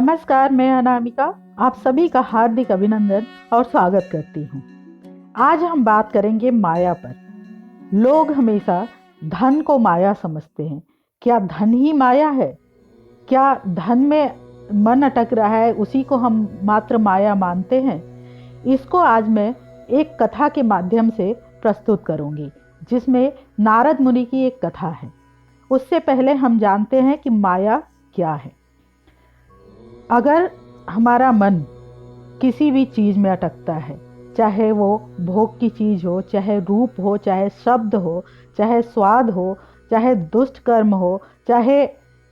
नमस्कार, मैं अनामिका आप सभी का हार्दिक अभिनंदन और स्वागत करती हूँ। आज हम बात करेंगे माया पर। लोग हमेशा धन को माया समझते हैं। क्या धन ही माया है? क्या धन में मन अटक रहा है, उसी को हम मात्र माया मानते हैं? इसको आज मैं एक कथा के माध्यम से प्रस्तुत करूंगी, जिसमें नारद मुनि की एक कथा है। उससे पहले हम जानते हैं कि माया क्या है। अगर हमारा मन किसी भी चीज़ में अटकता है, चाहे वो भोग की चीज़ हो, चाहे रूप हो, चाहे शब्द हो, चाहे स्वाद हो, चाहे दुष्ट कर्म हो, चाहे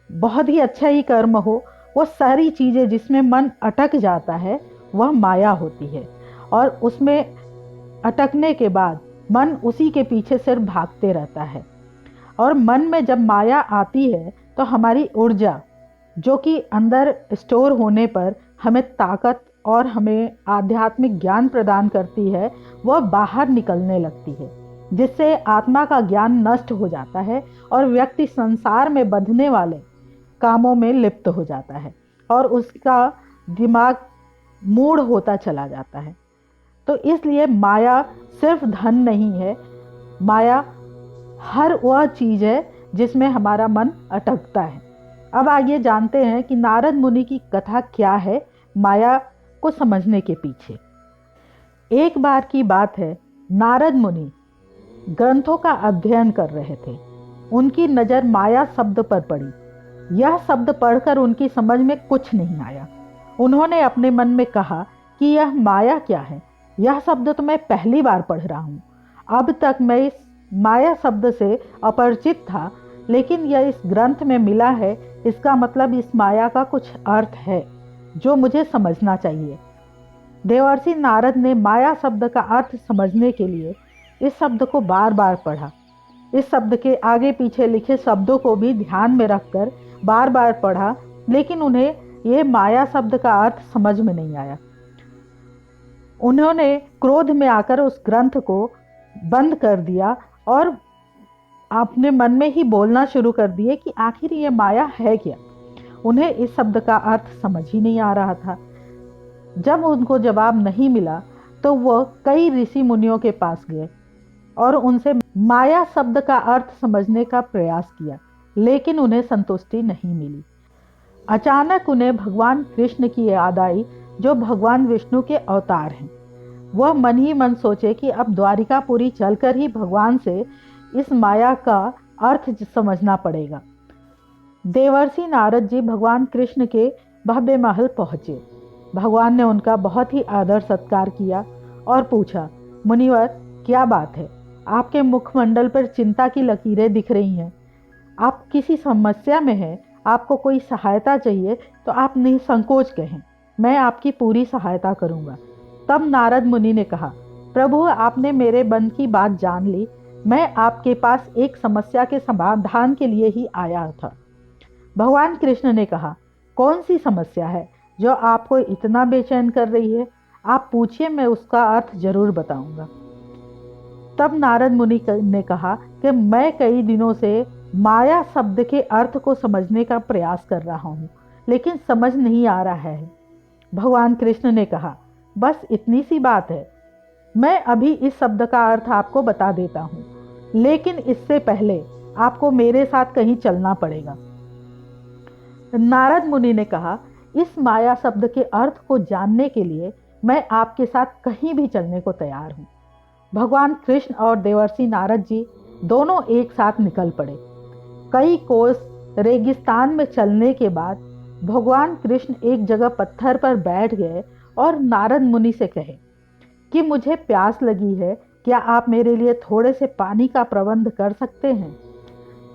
बहुत ही अच्छा ही कर्म हो, वो सारी चीज़ें जिसमें मन अटक जाता है वह माया होती है। और उसमें अटकने के बाद मन उसी के पीछे सिर्फ भागते रहता है। और मन में जब माया आती है तो हमारी ऊर्जा, जो कि अंदर स्टोर होने पर हमें ताकत और हमें आध्यात्मिक ज्ञान प्रदान करती है, वह बाहर निकलने लगती है, जिससे आत्मा का ज्ञान नष्ट हो जाता है और व्यक्ति संसार में बंधने वाले कामों में लिप्त हो जाता है और उसका दिमाग मूढ़ होता चला जाता है। तो इसलिए माया सिर्फ धन नहीं है, माया हर वह चीज़ है जिसमें हमारा मन अटकता है। अब आइए जानते हैं कि नारद मुनि की कथा क्या है माया को समझने के पीछे। एक बार की बात है, नारद मुनि ग्रंथों का अध्ययन कर रहे थे। उनकी नज़र माया शब्द पर पड़ी। यह शब्द पढ़कर उनकी समझ में कुछ नहीं आया। उन्होंने अपने मन में कहा कि यह माया क्या है? यह शब्द तो मैं पहली बार पढ़ रहा हूँ। अब तक मैं इस माया शब्द से अपरिचित था, लेकिन यह इस ग्रंथ में मिला है, इसका मतलब इस माया का कुछ अर्थ है जो मुझे समझना चाहिए। देवर्षि नारद ने माया शब्द का अर्थ समझने के लिए इस शब्द को बार बार पढ़ा। इस शब्द के आगे पीछे लिखे शब्दों को भी ध्यान में रखकर बार बार पढ़ा, लेकिन उन्हें ये माया शब्द का अर्थ समझ में नहीं आया। उन्होंने क्रोध में आकर उस ग्रंथ को बंद कर दिया और अपने मन में ही बोलना शुरू कर दिए कि आखिर ये माया है क्या। उन्हें इस शब्द का अर्थ समझ ही नहीं आ रहा था। जब उनको जवाब नहीं मिला तो वह कई ऋषि मुनियों के पास गए और उनसे माया शब्द का अर्थ समझने का प्रयास किया, लेकिन उन्हें संतुष्टि नहीं मिली। अचानक उन्हें भगवान कृष्ण की याद आई, जो भगवान विष्णु के अवतार हैं। वह मन ही मन सोचे कि अब द्वारिकापुरी चलकर ही भगवान से इस माया का अर्थ समझना पड़ेगा। देवर्षि नारद जी भगवान कृष्ण के भव्य महल पहुँचे। भगवान ने उनका बहुत ही आदर सत्कार किया और पूछा, मुनिवर क्या बात है? आपके मुखमंडल पर चिंता की लकीरें दिख रही हैं। आप किसी समस्या में हैं? आपको कोई सहायता चाहिए तो आप निसंकोच कहें, मैं आपकी पूरी सहायता करूंगा। तब नारद मुनि ने कहा, प्रभु आपने मेरे मन की बात जान ली। मैं आपके पास एक समस्या के समाधान के लिए ही आया था। भगवान कृष्ण ने कहा, कौन सी समस्या है जो आपको इतना बेचैन कर रही है? आप पूछिए, मैं उसका अर्थ जरूर बताऊंगा। तब नारद मुनि ने कहा कि मैं कई दिनों से माया शब्द के अर्थ को समझने का प्रयास कर रहा हूँ, लेकिन समझ नहीं आ रहा है। भगवान कृष्ण ने कहा, बस इतनी सी बात है। मैं अभी इस शब्द का अर्थ आपको बता देता हूँ, लेकिन इससे पहले आपको मेरे साथ कहीं चलना पड़ेगा। नारद मुनि ने कहा, इस माया शब्द के अर्थ को जानने के लिए मैं आपके साथ कहीं भी चलने को तैयार हूँ। भगवान कृष्ण और देवर्षि नारद जी दोनों एक साथ निकल पड़े। कई कोस रेगिस्तान में चलने के बाद भगवान कृष्ण एक जगह पत्थर पर बैठ गए और नारद मुनि से कहे कि मुझे प्यास लगी है, क्या आप मेरे लिए थोड़े से पानी का प्रबंध कर सकते हैं?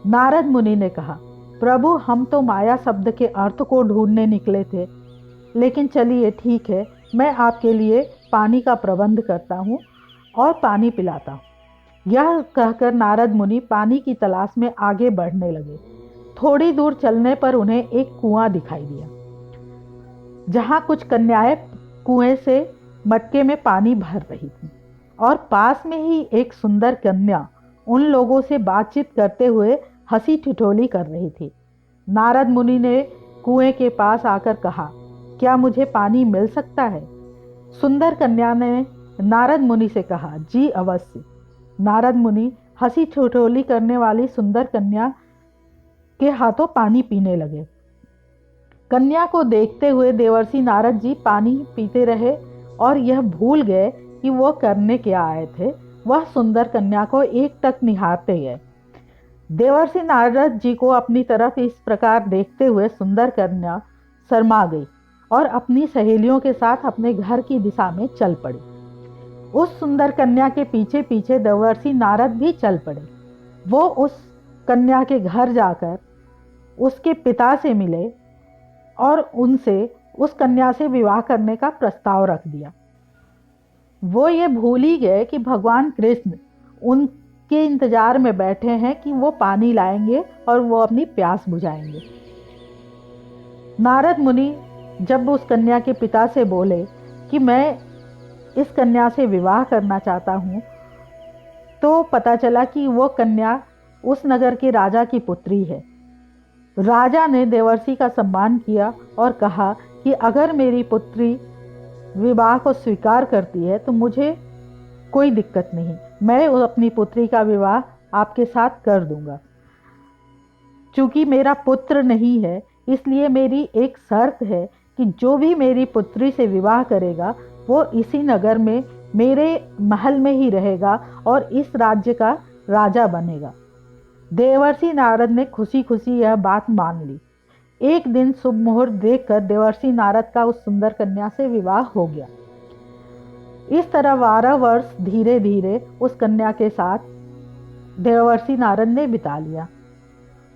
नारद मुनि ने कहा, प्रभु हम तो माया शब्द के अर्थ को ढूंढने निकले थे, लेकिन चलिए ठीक है, मैं आपके लिए पानी का प्रबंध करता हूँ और पानी पिलाता हूँ। यह कहकर नारद मुनि पानी की तलाश में आगे बढ़ने लगे। थोड़ी दूर चलने पर उन्हें एक कुआं दिखाई दिया, जहाँ कुछ कन्याएं कुएं से मटके में पानी भर रही थी और पास में ही एक सुंदर कन्या उन लोगों से बातचीत करते हुए हंसी ठिठोली कर रही थी। नारद मुनि ने कुएं के पास आकर कहा, क्या मुझे पानी मिल सकता है? सुंदर कन्या ने नारद मुनि से कहा, जी अवश्य। नारद मुनि हंसी ठिठोली करने वाली सुंदर कन्या के हाथों पानी पीने लगे। कन्या को देखते हुए देवर्षि नारद जी पानी पीते रहे और यह भूल गए कि वो करने क्या आए थे। वह सुंदर कन्या को एकटक निहारते गए। देवर्षि नारद जी को अपनी तरफ इस प्रकार देखते हुए सुंदर कन्या शर्मा गई और अपनी सहेलियों के साथ अपने घर की दिशा में चल पड़ी। उस सुंदर कन्या के पीछे पीछे देवर्षि नारद भी चल पड़े। वो उस कन्या के घर जाकर उसके पिता से मिले और उनसे उस कन्या से विवाह करने का प्रस्ताव रख दिया। वो ये भूल ही गए कि भगवान कृष्ण उनके इंतजार में बैठे हैं कि वो पानी लाएंगे और वो अपनी प्यास बुझाएंगे। नारद मुनि जब उस कन्या के पिता से बोले कि मैं इस कन्या से विवाह करना चाहता हूँ, तो पता चला कि वो कन्या उस नगर के राजा की पुत्री है। राजा ने देवर्षि का सम्मान किया और कहा कि अगर मेरी पुत्री विवाह को स्वीकार करती है तो मुझे कोई दिक्कत नहीं, मैं अपनी पुत्री का विवाह आपके साथ कर दूंगा। चूंकि मेरा पुत्र नहीं है, इसलिए मेरी एक शर्त है कि जो भी मेरी पुत्री से विवाह करेगा वो इसी नगर में मेरे महल में ही रहेगा और इस राज्य का राजा बनेगा। देवर्षि नारद ने खुशी खुशी यह बात मान ली। एक दिन शुभ मुहूर्त देखकर देवर्षि नारद का उस सुंदर कन्या से विवाह हो गया। इस तरह 12 वर्ष धीरे धीरे उस कन्या के साथ देवर्षि नारद ने बिता लिया।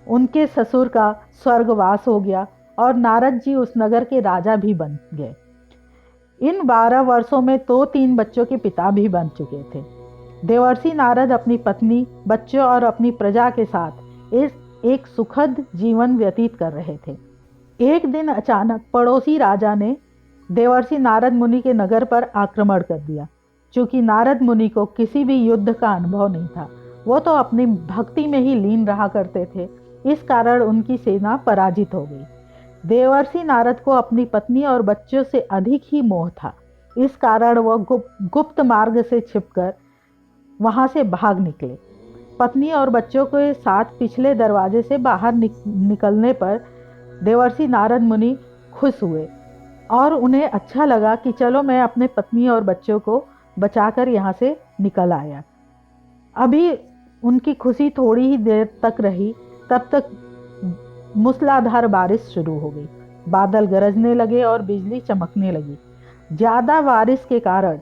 उनके ससुर का स्वर्गवास हो गया और नारद जी उस नगर के राजा भी बन गए। इन 12 वर्षों में 2-3 बच्चों के पिता भी बन चुके थे। देवर्षि नारद अपनी पत्नी, बच्चों और अपनी प्रजा के साथ एक सुखद जीवन व्यतीत कर रहे थे। एक दिन अचानक पड़ोसी राजा ने देवर्षि नारद मुनि के नगर पर आक्रमण कर दिया। चूंकि नारद मुनि को किसी भी युद्ध का अनुभव नहीं था, वो तो अपनी भक्ति में ही लीन रहा करते थे, इस कारण उनकी सेना पराजित हो गई। देवर्षि नारद को अपनी पत्नी और बच्चों से अधिक ही मोह था। इस कारण वह गुप्त मार्ग से छिपकर वहां से भाग निकले। पत्नी और बच्चों के साथ पिछले दरवाजे से बाहर निकलने पर देवर्षि नारद मुनि खुश हुए और उन्हें अच्छा लगा कि चलो मैं अपने पत्नी और बच्चों को बचाकर यहाँ से निकल आया। अभी उनकी खुशी थोड़ी ही देर तक रही, तब तक मूसलाधार बारिश शुरू हो गई। बादल गरजने लगे और बिजली चमकने लगी। ज़्यादा बारिश के कारण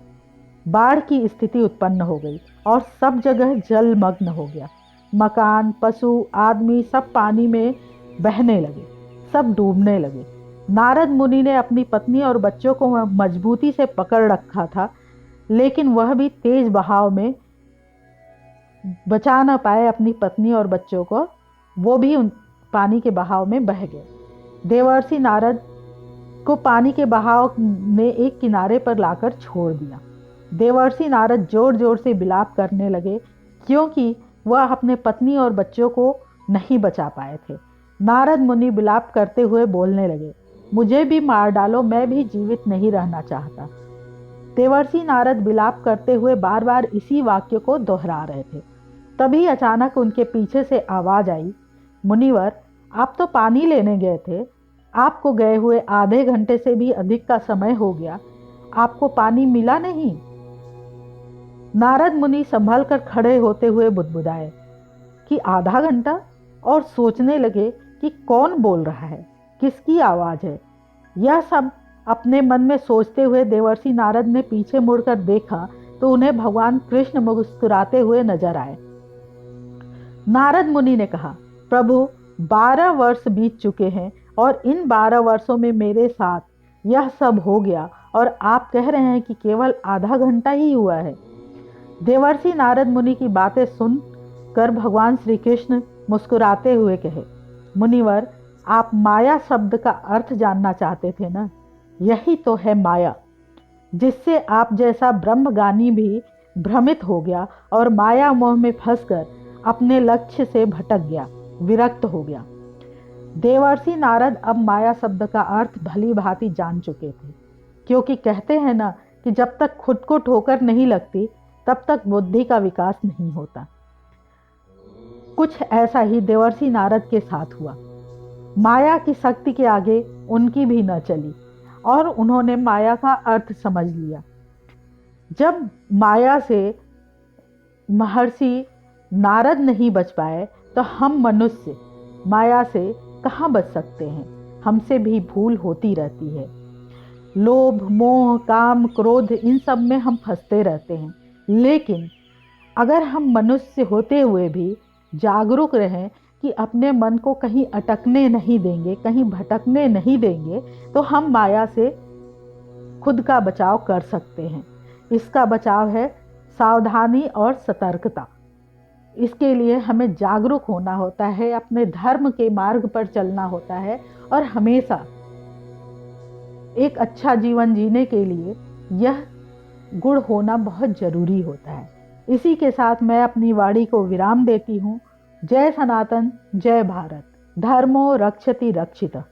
बाढ़ की स्थिति उत्पन्न हो गई और सब जगह जलमग्न हो गया। मकान, पशु, आदमी सब पानी में बहने लगे, सब डूबने लगे। नारद मुनि ने अपनी पत्नी और बच्चों को मजबूती से पकड़ रखा था, लेकिन वह भी तेज बहाव में बचा न पाए अपनी पत्नी और बच्चों को। वो भी उन पानी के बहाव में बह गए। देवर्षि नारद को पानी के बहाव ने एक किनारे पर लाकर छोड़ दिया। देवर्षि नारद जोर जोर से विलाप करने लगे, क्योंकि वह अपने पत्नी और बच्चों को नहीं बचा पाए थे। नारद मुनि विलाप करते हुए बोलने लगे, मुझे भी मार डालो, मैं भी जीवित नहीं रहना चाहता। देवर्षि नारद विलाप करते हुए बार बार इसी वाक्य को दोहरा रहे थे। तभी अचानक उनके पीछे से आवाज आई, मुनिवर, आप तो पानी लेने गए थे, आपको गए हुए आधे घंटे से भी अधिक का समय हो गया, आपको पानी मिला नहीं? नारद मुनि संभल कर खड़े होते हुए बुदबुदाए कि आधा घंटा, और सोचने लगे कि कौन बोल रहा है, किसकी आवाज है। यह सब अपने मन में सोचते हुए देवर्षि नारद ने पीछे मुड़कर देखा तो उन्हें भगवान कृष्ण मुस्कुराते हुए नजर आए। नारद मुनि ने कहा, प्रभु, 12 वर्ष बीत चुके हैं और इन 12 वर्षों में मेरे साथ यह सब हो गया और आप कह रहे हैं कि केवल आधा घंटा ही हुआ है। देवर्षि नारद मुनि की बातें सुनकर भगवान श्री कृष्ण मुस्कुराते हुए कहे, मुनिवर, आप माया शब्द का अर्थ जानना चाहते थे ना? यही तो है माया, जिससे आप जैसा ब्रह्मगानी भी भ्रमित हो गया और माया मोह में फंसकर अपने लक्ष्य से भटक गया, विरक्त हो गया। देवर्षि नारद अब माया शब्द का अर्थ भली भांति जान चुके थे, क्योंकि कहते हैं ना कि जब तक खुद को ठोकर नहीं लगती तब तक बुद्धि का विकास नहीं होता। कुछ ऐसा ही देवर्षि नारद के साथ हुआ। माया की शक्ति के आगे उनकी भी न चली और उन्होंने माया का अर्थ समझ लिया। जब माया से महर्षि नारद नहीं बच पाए तो हम मनुष्य माया से कहाँ बच सकते हैं। हमसे भी भूल होती रहती है। लोभ, मोह, काम, क्रोध, इन सब में हम फंसते रहते हैं। लेकिन अगर हम मनुष्य होते हुए भी जागरूक रहें कि अपने मन को कहीं अटकने नहीं देंगे, कहीं भटकने नहीं देंगे, तो हम माया से खुद का बचाव कर सकते हैं। इसका बचाव है सावधानी और सतर्कता। इसके लिए हमें जागरूक होना होता है, अपने धर्म के मार्ग पर चलना होता है और हमेशा एक अच्छा जीवन जीने के लिए यह गुण होना बहुत जरूरी होता है। इसी के साथ मैं अपनी वाणी को विराम देती हूँ। जय सनातन, जय भारत। धर्मो रक्षति रक्षितः।